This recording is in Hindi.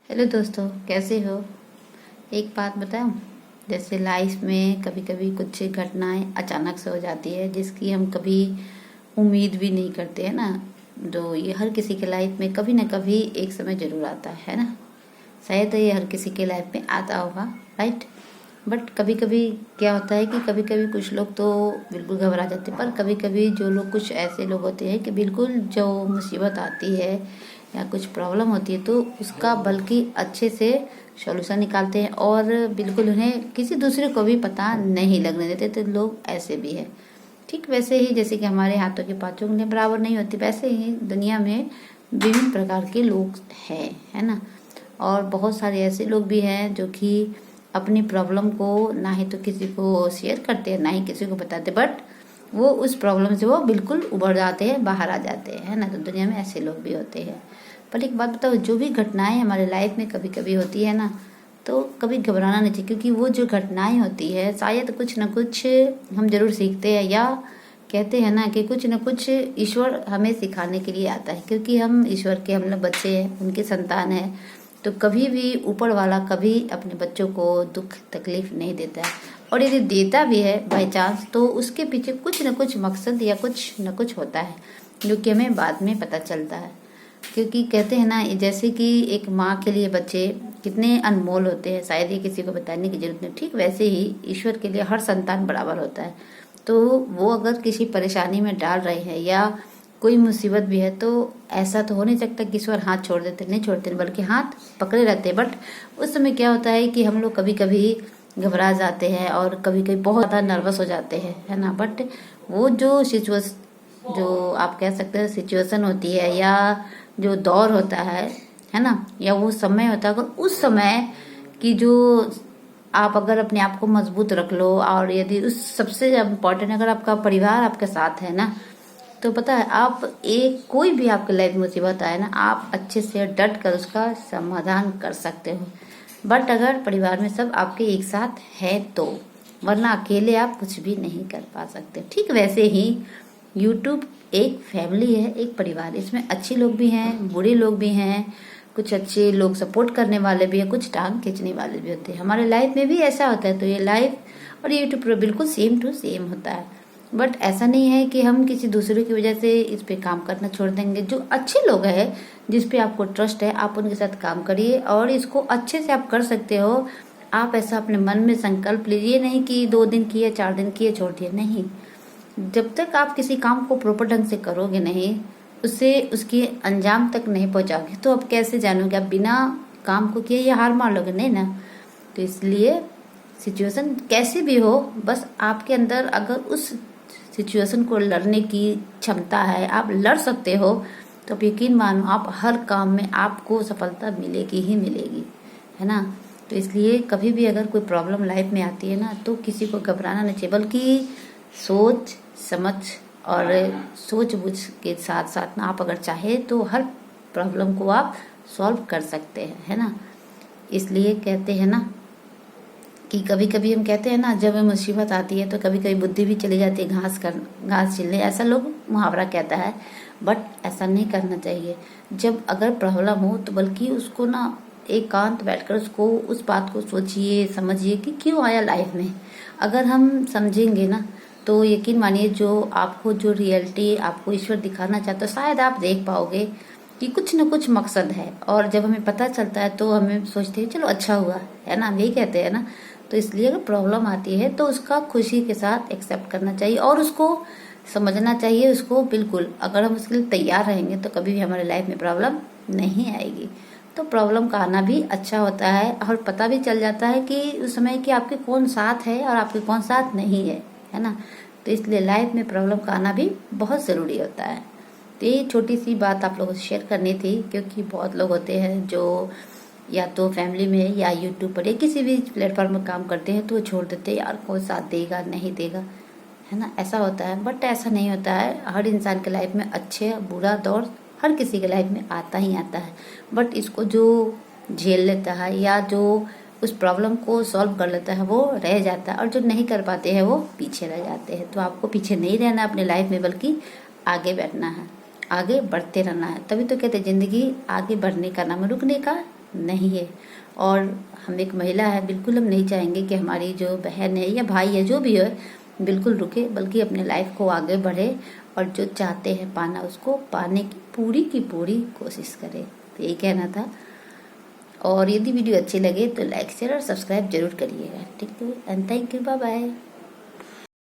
हेलो दोस्तों, कैसे हो। एक बात बताऊं। जैसे लाइफ में कभी कभी कुछ घटनाएं अचानक से हो जाती है जिसकी हम कभी उम्मीद भी नहीं करते हैं ना। जो ये हर किसी के लाइफ में कभी ना कभी एक समय जरूर आता है ना। शायद ये हर किसी के लाइफ में आता होगा, राइट। बट कभी कभी क्या होता है कि कभी कभी कुछ लोग तो बिल्कुल घबरा जाते हैं, पर कभी कभी जो लोग, कुछ ऐसे लोग होते हैं कि बिल्कुल जो मुसीबत आती है या कुछ प्रॉब्लम होती है तो उसका बल्कि अच्छे से सॉल्यूशन निकालते हैं और बिल्कुल उन्हें किसी दूसरे को भी पता नहीं लगने देते। तो लोग ऐसे भी है। ठीक वैसे ही जैसे कि हमारे हाथों की पांचों उंगलियां बराबर नहीं होती, वैसे ही दुनिया में विभिन्न प्रकार के लोग हैं, है ना। और बहुत सारे ऐसे लोग भी हैं जो कि अपनी प्रॉब्लम को ना ही तो किसी को शेयर करते हैं ना ही किसी को बताते, बट वो उस प्रॉब्लम से वो बिल्कुल उभर जाते हैं, बाहर आ जाते हैं, है ना। तो दुनिया में ऐसे लोग भी होते हैं। पर एक बात बताओ, जो भी घटनाएं हमारे लाइफ में कभी कभी होती है ना, तो कभी घबराना नहीं चाहिए, क्योंकि वो जो घटनाएं होती है शायद कुछ न कुछ हम जरूर सीखते हैं, या कहते हैं ना कि कुछ न कुछ ईश्वर हमें सिखाने के लिए आता है, क्योंकि हम ईश्वर के, हम लोग बच्चे हैं, उनके संतान हैं। तो कभी भी ऊपर वाला कभी अपने बच्चों को दुख तकलीफ नहीं देता है, और यदि देता भी है बाई चांस तो उसके पीछे कुछ न कुछ मकसद या कुछ न कुछ होता है, जो कि हमें बाद में पता चलता है। क्योंकि कहते हैं ना, जैसे कि एक माँ के लिए बच्चे कितने अनमोल होते हैं, शायद ये किसी को बताने की जरूरत नहीं। ठीक वैसे ही ईश्वर के लिए हर संतान बराबर होता है। तो वो अगर किसी परेशानी में डाल रहे हैं या कोई मुसीबत भी है, तो ऐसा तो हो नहीं सकता कि ईश्वर हाथ छोड़ देते, नहीं छोड़ते, बल्कि हाथ पकड़े रहते हैं। बट उस समय क्या होता है कि हम लोग कभी कभी घबरा जाते हैं और कभी कभी बहुत ज़्यादा नर्वस हो जाते हैं, है ना। बट वो जो सिचुएशन, जो आप कह सकते हैं सिचुएशन होती है, या जो दौर होता है ना, या वो समय होता है, अगर उस समय की जो आप अगर अपने आप को मजबूत रख लो, और यदि उस सबसे इम्पोर्टेंट अगर आपका परिवार आपके साथ है ना, तो पता है आप एक कोई भी आपके लाइफ में मुसीबत आए ना, आप अच्छे से डट कर उसका समाधान कर सकते हो। बट अगर परिवार में सब आपके एक साथ है तो, वरना अकेले आप कुछ भी नहीं कर पा सकते। ठीक वैसे ही यूट्यूब एक फैमिली है, एक परिवार। इसमें अच्छे लोग भी हैं, बुरे लोग भी हैं, कुछ अच्छे लोग सपोर्ट करने वाले भी हैं, कुछ टांग खींचने वाले भी होते हैं। हमारे लाइफ में भी ऐसा होता है। तो ये लाइफ और यूट्यूब पर बिल्कुल सेम टू सेम होता है। बट ऐसा नहीं है कि हम किसी दूसरे की वजह से इस पे काम करना छोड़ देंगे। जो अच्छे लोग हैं, जिस पे आपको ट्रस्ट है, आप उनके साथ काम करिए और इसको अच्छे से आप कर सकते हो। आप ऐसा अपने मन में संकल्प लीजिए, नहीं कि 2 दिन किए, 4 दिन किए, छोड़ दिए, नहीं। जब तक आप किसी काम को प्रॉपर ढंग से करोगे नहीं, उसे उसके अंजाम तक नहीं पहुंचाओगे, तो आप कैसे जानोगे। आप बिना काम को किए या हार मान लोगे, नहीं ना। तो इसलिए सिचुएशन कैसे भी हो, बस आपके अंदर अगर उस सिचुएशन को लड़ने की क्षमता है, आप लड़ सकते हो, तो आप यकीन मानो आप हर काम में आपको सफलता मिलेगी ही मिलेगी, है ना। तो इसलिए कभी भी अगर कोई प्रॉब्लम लाइफ में आती है ना, तो किसी को घबराना नहीं चाहिए, बल्कि सोच समझ और सोच बुझ के साथ साथ ना, आप अगर चाहे तो हर प्रॉब्लम को आप सॉल्व कर सकते हैं, है ना। इसलिए कहते हैं ना कि कभी कभी हम कहते हैं ना, जब मुसीबत आती है तो कभी कभी बुद्धि भी चली जाती है घास छिलने, ऐसा लोग मुहावरा कहता है। बट ऐसा नहीं करना चाहिए। जब अगर प्रॉब्लम हो तो बल्कि उसको ना एकांत बैठकर उसको, उस बात को सोचिए, समझिए कि क्यों आया लाइफ में। अगर हम समझेंगे ना, तो यकीन मानिए जो आपको जो रियलिटी आपको ईश्वर दिखाना चाहता है, शायद आप देख पाओगे कि कुछ न कुछ मकसद है। और जब हमें पता चलता है तो हमें सोचते हैं चलो अच्छा हुआ, है ना, हम यही कहते हैं ना। तो इसलिए अगर प्रॉब्लम आती है तो उसका खुशी के साथ एक्सेप्ट करना चाहिए और उसको समझना चाहिए। उसको बिल्कुल, अगर हम उसके लिए तैयार रहेंगे तो कभी भी हमारे लाइफ में प्रॉब्लम नहीं आएगी। तो प्रॉब्लम का आना भी अच्छा होता है, और पता भी चल जाता है कि उस समय कि आपके कौन साथ है और आपके कौन साथ नहीं है ना। तो इसलिए लाइफ में प्रॉब्लम का आना भी बहुत ज़रूरी होता है। तो ये छोटी सी बात आप लोगों से शेयर करनी थी, क्योंकि बहुत लोग होते हैं जो या तो फैमिली में या यूट्यूब पर या किसी भी प्लेटफॉर्म में काम करते हैं, तो वो छोड़ देते हैं, यार कौन साथ देगा नहीं देगा, है ना, ऐसा होता है। बट ऐसा नहीं होता है। हर इंसान के लाइफ में अच्छे बुरा दौर हर किसी के लाइफ में आता ही आता है। बट इसको जो झेल लेता है या जो उस प्रॉब्लम को सॉल्व कर लेता है, वो रह जाता है, और जो नहीं कर पाते हैं वो पीछे रह जाते हैं। तो आपको पीछे नहीं रहना अपने लाइफ में, बल्कि आगे बैठना है, आगे बढ़ते रहना है। तभी तो कहते हैं जिंदगी आगे बढ़ने का नाम है, रुकने का नहीं है। और हम एक महिला है, बिल्कुल हम नहीं चाहेंगे कि हमारी जो बहन है या भाई है जो भी है बिल्कुल रुके, बल्कि अपने लाइफ को आगे बढ़े और जो चाहते हैं पाना उसको पाने की पूरी कोशिश करें। तो यही कहना था। और यदि वीडियो अच्छी लगे तो लाइक शेयर और सब्सक्राइब जरूर करिएगा। ठीक है, and thank you, bye bye.